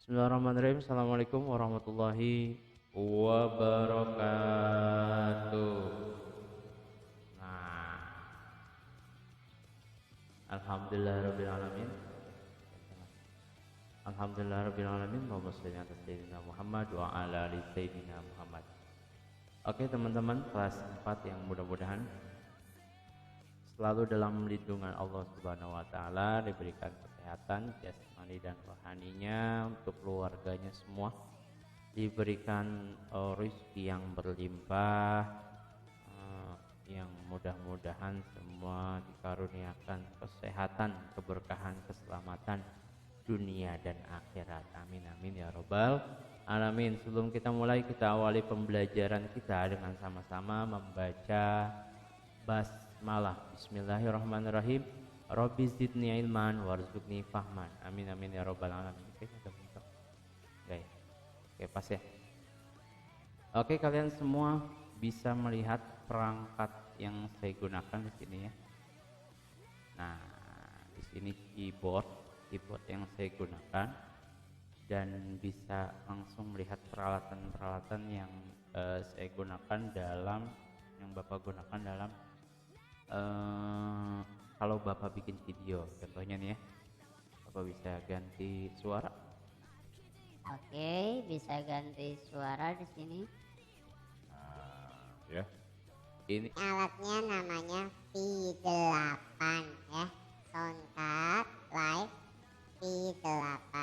Bismillahirrahmanirrahim. Assalamualaikum warahmatullahi wabarakatuh. Nah, alhamdulillahirabbil alamin. Alhamdulillahirabbil alamin. Allahumma shalli ala sayyidina Muhammad wa ala ali sayyidina Muhammad. Oke, teman-teman, kelas 4 yang mudah-mudahan selalu dalam lindungan Allah Subhanahu wa taala, diberikan kesehatan jasmani dan rohaninya, untuk keluarganya semua diberikan rezeki yang berlimpah, yang mudah-mudahan semua dikaruniakan kesehatan, keberkahan, keselamatan dunia dan akhirat. Amin amin ya robbal alamin. Sebelum kita mulai, kita awali pembelajaran kita dengan sama-sama membaca basmalah. Bismillahirrahmanirrahim. Rabbi zidni ilman warzuqni fahman. Amin amin ya robbal alamin. Oke, oke, pas ya. Oke, kalian semua bisa melihat perangkat yang saya gunakan di sini ya. Nah, di sini keyboard yang saya gunakan, dan bisa langsung melihat peralatan-peralatan yang saya gunakan dalam Bapak gunakan dalam kalau Bapak bikin video. Contohnya nih ya, Bapak bisa ganti suara. Oke, bisa ganti suara di sini. Ya. Ini alatnya namanya V8 ya. Soundcard Live V8.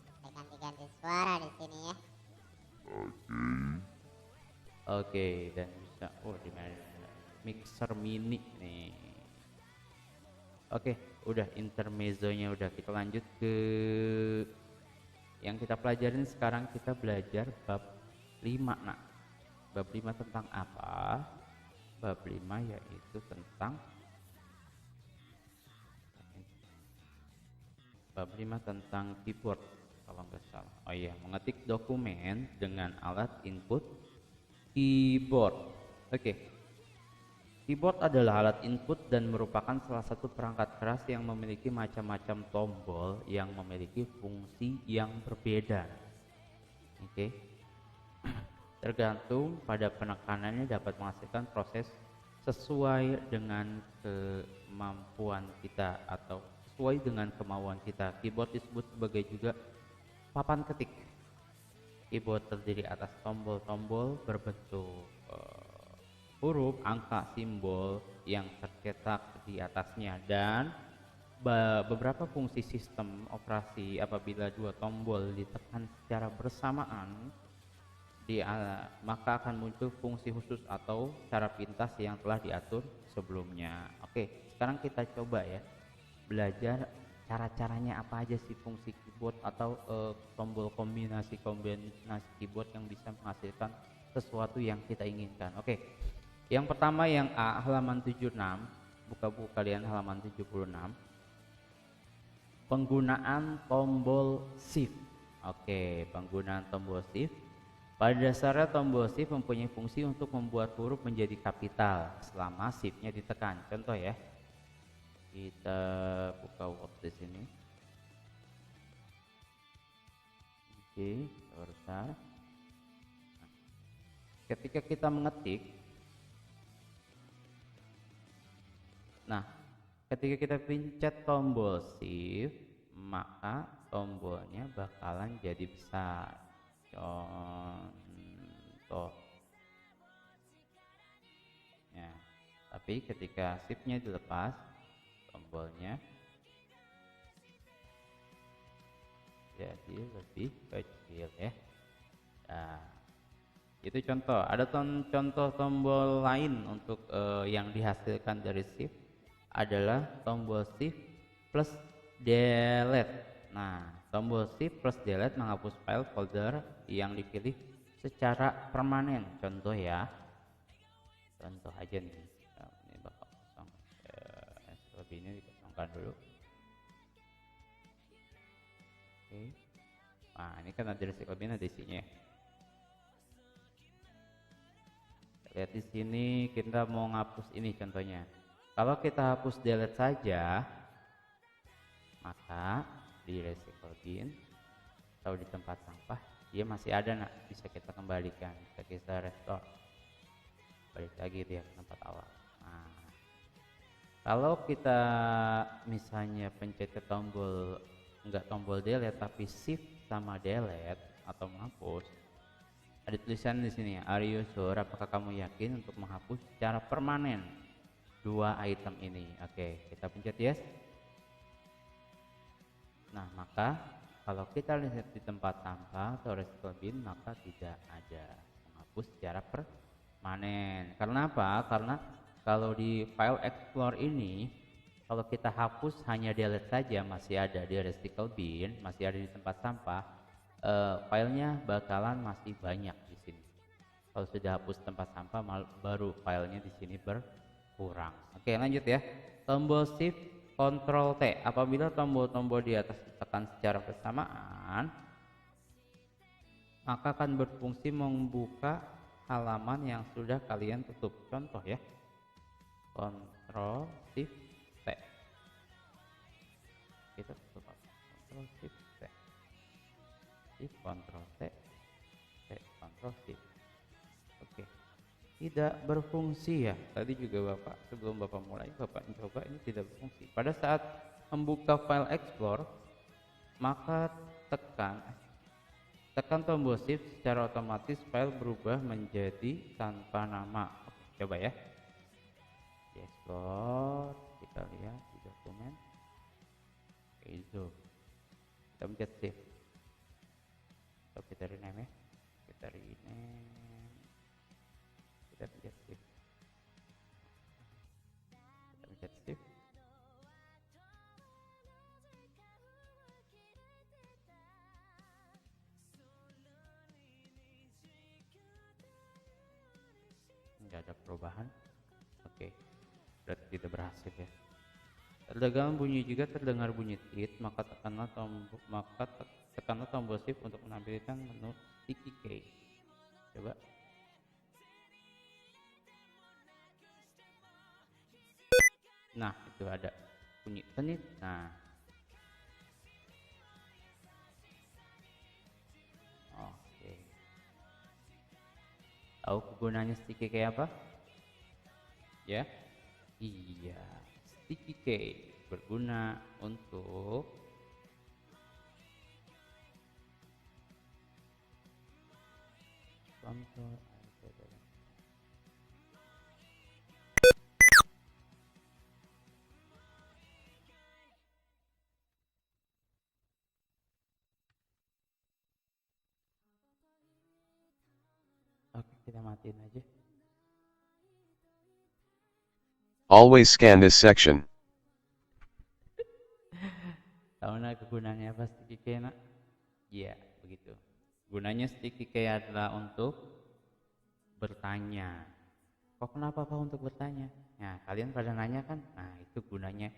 Saya ganti-ganti suara di sini ya. Oke, dan bisa di mana mixer mini nih. Oke, udah intermezzonya udah, kita lanjut ke yang kita pelajarin sekarang. Kita belajar bab 5. Nah, bab 5 tentang apa? Bab 5 yaitu tentang keyboard kalau nggak salah. Oh iya, mengetik dokumen dengan alat input keyboard. Oke. Keyboard adalah alat input dan merupakan salah satu perangkat keras yang memiliki macam-macam tombol yang memiliki fungsi yang berbeda. Oke. Tergantung pada penekanannya dapat menghasilkan proses sesuai dengan kemampuan kita atau sesuai dengan kemauan kita. Keyboard disebut sebagai juga papan ketik. Keyboard terdiri atas tombol-tombol berbentuk huruf, angka, simbol yang tercetak di atasnya, dan beberapa fungsi sistem operasi. Apabila dua tombol ditekan secara bersamaan, maka akan muncul fungsi khusus atau cara pintas yang telah diatur sebelumnya. Oke, sekarang kita coba ya belajar cara-caranya apa aja sih fungsi keyboard atau tombol kombinasi keyboard yang bisa menghasilkan sesuatu yang kita inginkan. Oke, yang pertama yang A, halaman 76, buka buku kalian halaman 76. Penggunaan tombol shift. Oke, penggunaan tombol shift. Pada dasarnya tombol shift mempunyai fungsi untuk membuat huruf menjadi kapital selama shiftnya ditekan. Contoh ya, kita buka Word di sini. Oke, besar. Ketika kita mengetik, nah, ketika kita pencet tombol shift, maka tombolnya bakalan jadi besar. Contoh ya, tapi ketika shiftnya dilepas, tombolnya jadi lebih kecil ya. Nah, itu contoh. Ada contoh tombol lain untuk yang dihasilkan dari shift adalah tombol shift plus delete. Nah, tombol shift plus delete menghapus file folder yang dipilih secara permanen. Contoh ya, contoh aja nih. Ini bakal kosong, selebihnya dikosongkan dulu. Oke. Nah, ini kan ada resiko lebihnya, ada isinya. Lihat di sini, kita mau ngapus ini contohnya. Kalau kita hapus delete saja, maka di recycle bin atau di tempat sampah, dia masih ada nak, bisa kita kembalikan, bisa kita restore, balik lagi dia ke tempat awal. Nah, kalau kita misalnya pencet ke tombol, enggak tombol delete tapi shift sama delete atau menghapus, ada tulisan di sini, are you sure, apakah kamu yakin untuk menghapus secara permanen dua item ini? Oke, kita pencet yes. Nah, maka kalau kita lihat di tempat sampah atau recycle bin, maka tidak ada menghapus secara permanen. Karena apa? Karena kalau di file explore ini, kalau kita hapus hanya delete saja, masih ada di recycle bin, masih ada di tempat sampah, filenya bakalan masih banyak di sini. Kalau sudah hapus tempat sampah, baru filenya di sini berkurang. Oke, lanjut ya. Tombol shift Ctrl T. Apabila tombol-tombol di atas ditekan secara bersamaan, maka akan berfungsi membuka halaman yang sudah kalian tutup. Contoh ya, Ctrl Shift T. Kita tutup. Ctrl Shift T. Shift Ctrl T. T Ctrl Shift. Oke. Tidak berfungsi ya. Tadi juga Bapak sebelum Bapak mulai, Bapak coba, ini tidak berfungsi. Pada saat membuka file explore, maka tekan tombol shift, secara otomatis file berubah menjadi tanpa nama. Oke, coba ya. Di explore, kita lihat di dokumen. Oke, zoom. Kita pencet shift. Coba kita rename ya. Kita rename. Kita pencet shift. Kita pencet shift. Enggak ada perubahan. Oke, berarti tidak berhasil ya. Terdengar bunyi juga, terdengar bunyi tit, maka tekanlah tombol shift untuk menampilkan menu sticky key. Coba. Nah, itu ada bunyi tenit. Nah, oke. Tahu kegunaannya sticky key apa? Ya, iya. Sticky key berguna untuk contoh. Oke, kita matiin aja. Always scan this section. Tahu nak kegunaannya apa sticky key nak? Iya, begitu. Gunanya sticky key adalah untuk bertanya. Kok kenapa Pak untuk bertanya? Nah, kalian pada nanya kan? Nah, itu gunanya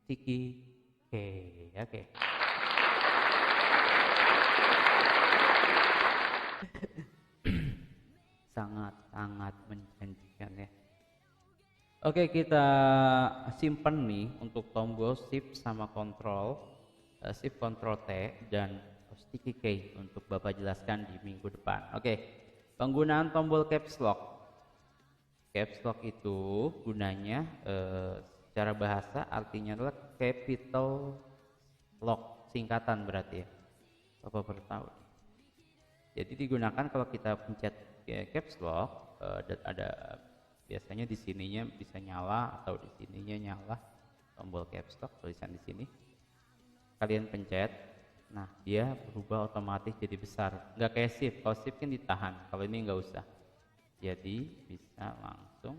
sticky key. Oke. Sangat-sangat menjanjikan ya. Oke, kita simpan nih untuk tombol shift sama kontrol, shift Ctrl T dan sticky key untuk Bapak jelaskan di minggu depan. Oke, penggunaan tombol caps lock. Caps lock itu gunanya secara bahasa artinya adalah capital lock, singkatan berarti ya. Bapak perlu tahu. Jadi digunakan kalau kita pencet caps lock, ada biasanya di sininya bisa nyala atau di sininya nyala tombol caps lock, tulisan di sini. Kalian pencet, nah dia berubah otomatis jadi besar. Nggak kayak shift, kalau shift kan ditahan, kalau ini nggak usah. Jadi bisa langsung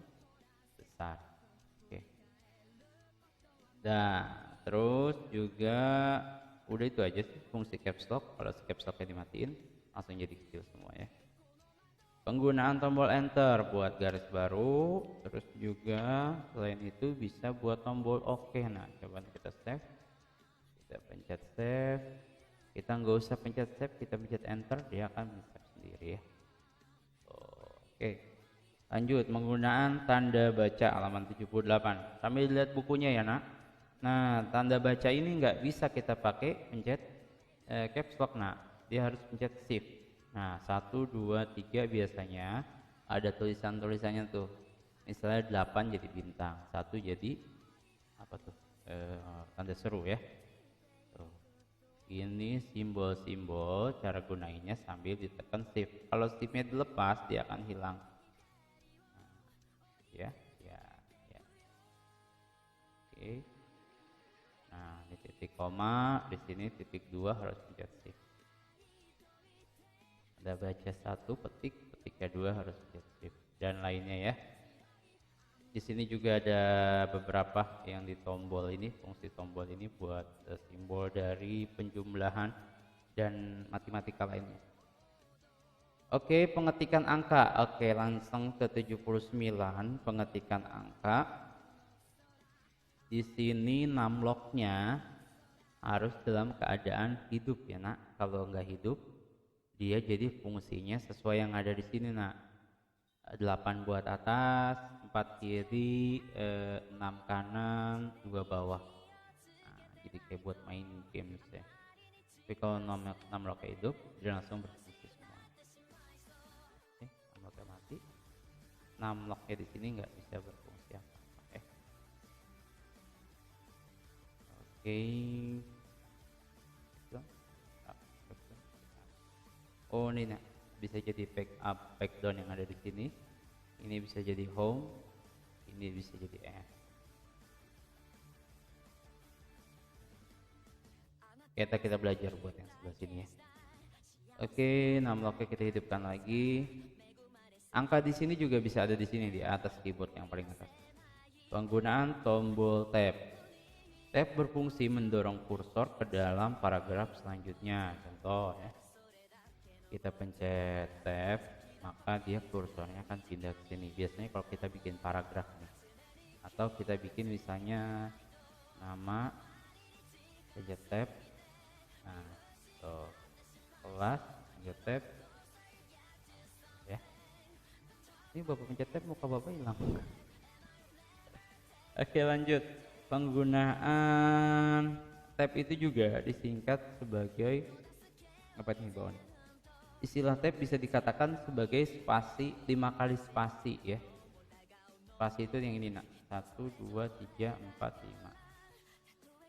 besar. Oke. Dan terus juga udah itu aja sih fungsi caps lock. Kalau caps locknya dimatiin, langsung jadi kecil semua ya. Penggunaan tombol enter buat garis baru, terus juga selain itu bisa buat tombol OK. Nah, coba kita save, kita pencet save, kita nggak usah pencet save, kita pencet enter, dia akan save sendiri ya. Oke, lanjut penggunaan tanda baca halaman 78. Sambil lihat bukunya ya nak. Nah, tanda baca ini nggak bisa kita pakai pencet caps lock nak. dia harus pencet shift. Nah, 1 2 3 biasanya ada tulisannya tuh. Misalnya 8 jadi bintang, 1 jadi apa tuh? Tanda seru ya. Tuh. Ini simbol-simbol cara gunainnya sambil ditekan shift. Kalau shiftnya dilepas dia akan hilang. Nah, ya. Oke. Nah, ini titik koma, di sini titik 2 harus pencet shift. Ada baca 1 petik, ketika 2 harus pencet shift dan lainnya ya. Di sini juga ada beberapa yang di tombol ini, fungsi tombol ini buat simbol dari penjumlahan dan matematika lainnya. Oke, pengetikan angka. Oke, langsung ke 79, pengetikan angka. Di sini numlocknya harus dalam keadaan hidup ya nak. Kalau nggak hidup, dia jadi fungsinya sesuai yang ada di sini nak. 8 buat atas, 4 kiri, 6 kanan, 2 bawah. Nah, jadi kayak buat main games ya. Tapi kalau numlock hidup, dia langsung berfungsi semua. Oke, numlocknya mati. Numlocknya di sini nggak bisa berfungsi apa-apa ya. Oke. Oh ini nak, bisa jadi backup, backdown yang ada di sini. Ini bisa jadi home, ini bisa jadi end. Kita belajar buat yang sebelah sini ya. Oke, numlocknya kita hidupkan lagi. Angka di sini juga bisa ada di sini di atas keyboard yang paling atas. Penggunaan tombol tab. Tab berfungsi mendorong kursor ke dalam paragraf selanjutnya. Contoh ya. Kita pencet tab, maka dia kursornya akan pindah ke sini. Biasanya kalau kita bikin paragraf nih, atau kita bikin misalnya nama, pencet tab, nah, tuh, kelas, pencet tab, ya. Ini bapak pencet tab, muka bapak hilang. Oke lanjut, penggunaan tab itu juga disingkat sebagai apa nih bawah? Istilah tab bisa dikatakan sebagai spasi, 5 kali spasi ya. Spasi itu yang ini nak, 1, 2, 3, 4, 5.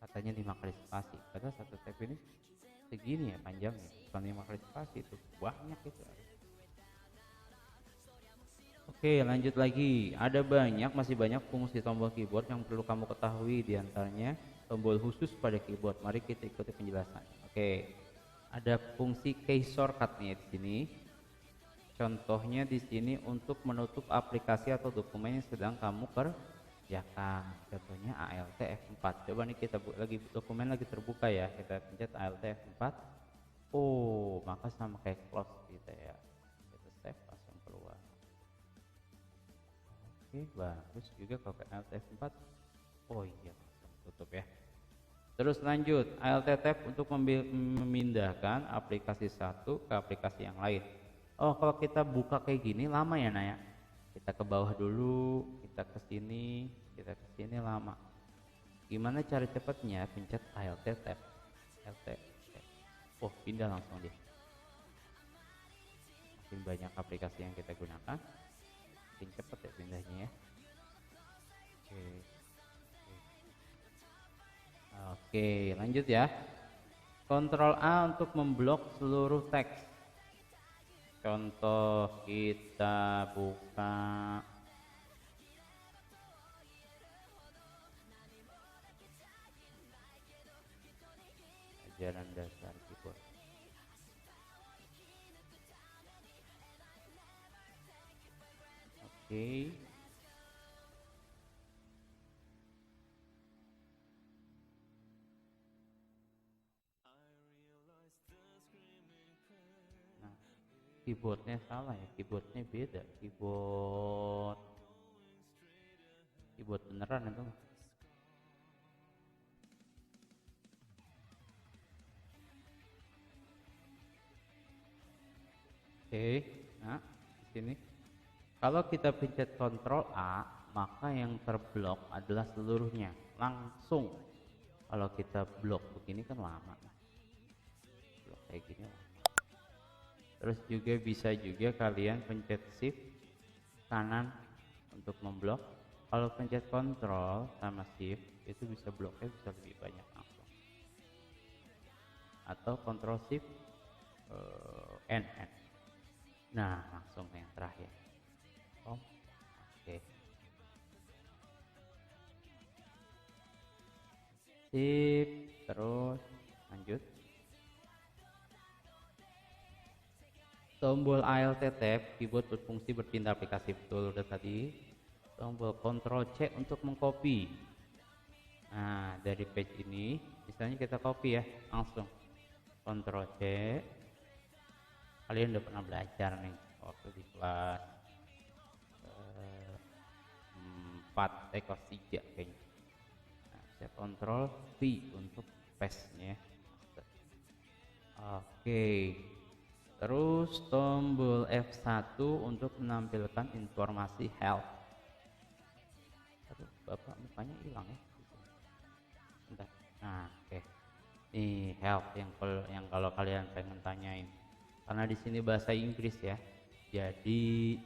Katanya 5 kali spasi, padahal satu tab ini segini ya panjangnya, bukan 5 kali spasi, itu banyak itu. Oke lanjut lagi, ada masih banyak fungsi tombol keyboard yang perlu kamu ketahui, diantaranya tombol khusus pada keyboard. Mari kita ikuti penjelasan. Oke. Ada fungsi key shortcut-nya di sini. Contohnya di sini untuk menutup aplikasi atau dokumen yang sedang kamu kerjakan. Contohnya ALT F4. Coba nih kita dokumen lagi terbuka ya. Kita pencet ALT F4. Oh, maka sama kayak close gitu ya. Kita save langsung keluar. Oke, bagus juga kalau ke ALT F4. Oh iya, langsung tutup ya. Terus lanjut, Alt Tab untuk memindahkan aplikasi satu ke aplikasi yang lain. Oh, kalau kita buka kayak gini lama ya Naya. Kita ke bawah dulu, kita ke sini lama. Gimana cara cepatnya? Pencet Alt Tab. Alt Tab. Oh, pindah langsung dia. Makin banyak aplikasi yang kita gunakan, makin cepat ya pindahnya ya. Oke. Oke, lanjut ya. Ctrl A untuk memblok seluruh teks. Contoh kita buka ajaran dasar keyboard. Oke. Keyboardnya salah ya, keyboardnya beda, keyboard beneran itu. Oke, nah di sini kalau kita pencet Ctrl A, maka yang terblok adalah seluruhnya langsung. Kalau kita blok begini kan lama, blok kayak gini lama. Terus juga bisa juga kalian pencet shift kanan untuk memblok. Kalau pencet kontrol sama shift itu bisa bloknya bisa lebih banyak langsung. Atau kontrol shift N. Nah, langsung yang terakhir. Oke. Sip, terus lanjut. Tombol Alt Tab keyboard berfungsi berpindah aplikasi, betul udah tadi. Tombol Ctrl C untuk mengcopy. Nah, dari page ini misalnya kita copy ya, langsung Ctrl C. Kalian udah pernah belajar nih waktu di kelas 4 kelas 3 kayaknya. Nah, bisa Ctrl V untuk paste-nya. Oke. Terus tombol F1 untuk menampilkan informasi help. Aduh, Bapak mukanya hilang ya. Bentar. Nah, oke. Nih help yang kalau kalian pengen tanyain. Karena di sini bahasa Inggris ya. Jadi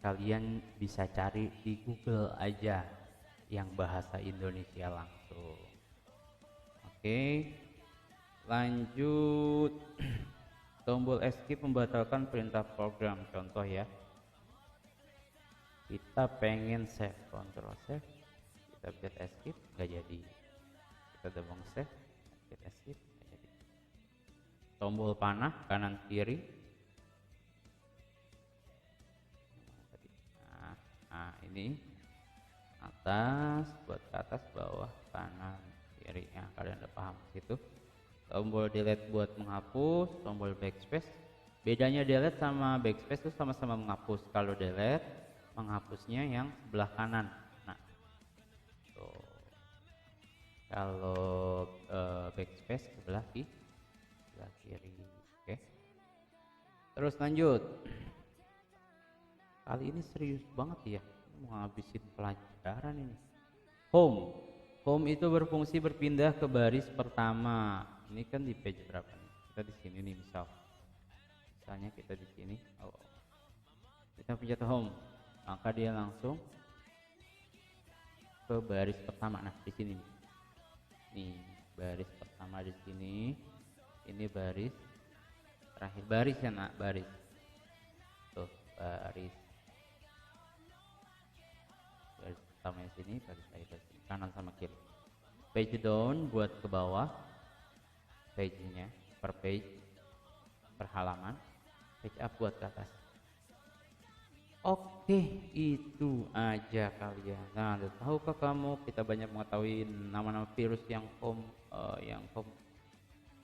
kalian bisa cari di Google aja yang bahasa Indonesia langsung. Oke. Lanjut. Tombol escape membatalkan perintah program. Contoh ya, kita pengen save, kontrol save, kita pencet escape, nggak jadi. Kita double save, pencet escape, nggak jadi. Tombol panah kanan kiri. Nah ini atas, buat ke atas, bawah, kanan, kiri. Ya, kalian udah paham situ. Tombol delete buat menghapus, tombol backspace. Bedanya delete sama backspace itu sama-sama menghapus. Kalau delete menghapusnya yang sebelah kanan. Nah, tuh. Kalau backspace sebelah kiri. Oke. Terus lanjut. Kali ini serius banget ya, mau ngabisin pelajaran ini. Home itu berfungsi berpindah ke baris pertama. Ini kan di page berapa nih? Kita di sini nih misalnya kita di sini. Kita pencet home, maka dia langsung ke baris pertama. Nah, di sini nih. Nih, baris pertama di sini. Ini baris terakhir. Baris ya, Nak, baris. Tuh, baris pertama di sini, baris terakhir di sini. Kanan sama kiri. Page down buat ke bawah. Page-nya per page, per halaman. Page up buat ke atas. Oke, itu aja kalian. Nah, tahukah kamu kita banyak mengetahui nama-nama virus yang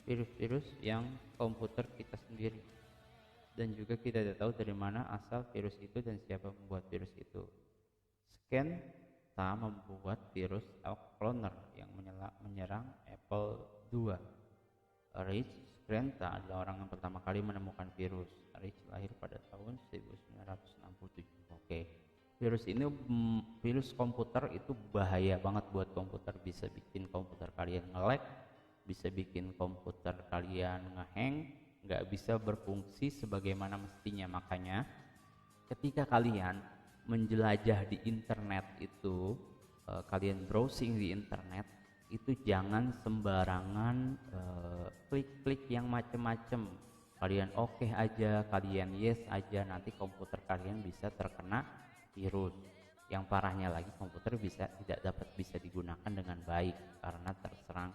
virus-virus yang komputer kita sendiri, dan juga kita tidak tahu dari mana asal virus itu dan siapa membuat virus itu. Scan membuat virus Cloner yang menyerang Apple II. Rich Skrenta adalah orang yang pertama kali menemukan virus. Rich lahir pada tahun 1967. Oke. Virus komputer itu bahaya banget buat komputer. Bisa bikin komputer kalian nge-lag, bisa bikin komputer kalian nge-hang, nggak bisa berfungsi sebagaimana mestinya. Makanya ketika kalian menjelajah di internet itu, kalian browsing di internet, itu jangan sembarangan klik-klik yang macem-macem. Kalian oke aja, kalian yes aja, nanti komputer kalian bisa terkena virus. Yang parahnya lagi, komputer tidak dapat bisa digunakan dengan baik karena terserang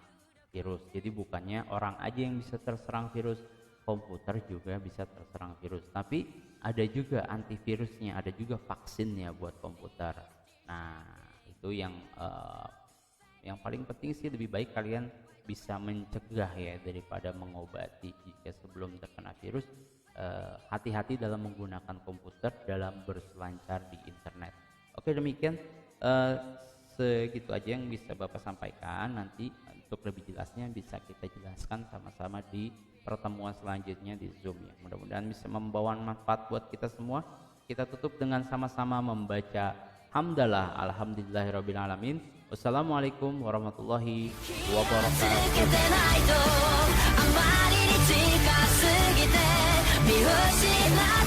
virus. Jadi bukannya orang aja yang bisa terserang virus, komputer juga bisa terserang virus. Tapi ada juga antivirusnya, ada juga vaksinnya buat komputer. Nah, itu yang paling penting sih, lebih baik kalian bisa mencegah ya daripada mengobati. Jika sebelum terkena virus, hati-hati dalam menggunakan komputer dalam berselancar di internet. Oke, demikian segitu aja yang bisa Bapak sampaikan. Nanti untuk lebih jelasnya bisa kita jelaskan sama-sama di pertemuan selanjutnya di Zoom ya. Mudah-mudahan bisa membawa manfaat buat kita semua. Kita tutup dengan sama-sama membaca hamdalah alhamdulillahirabbil alamin. Wassalamualaikum warahmatullahi wabarakatuh. けてないとあまりに近すぎて見失って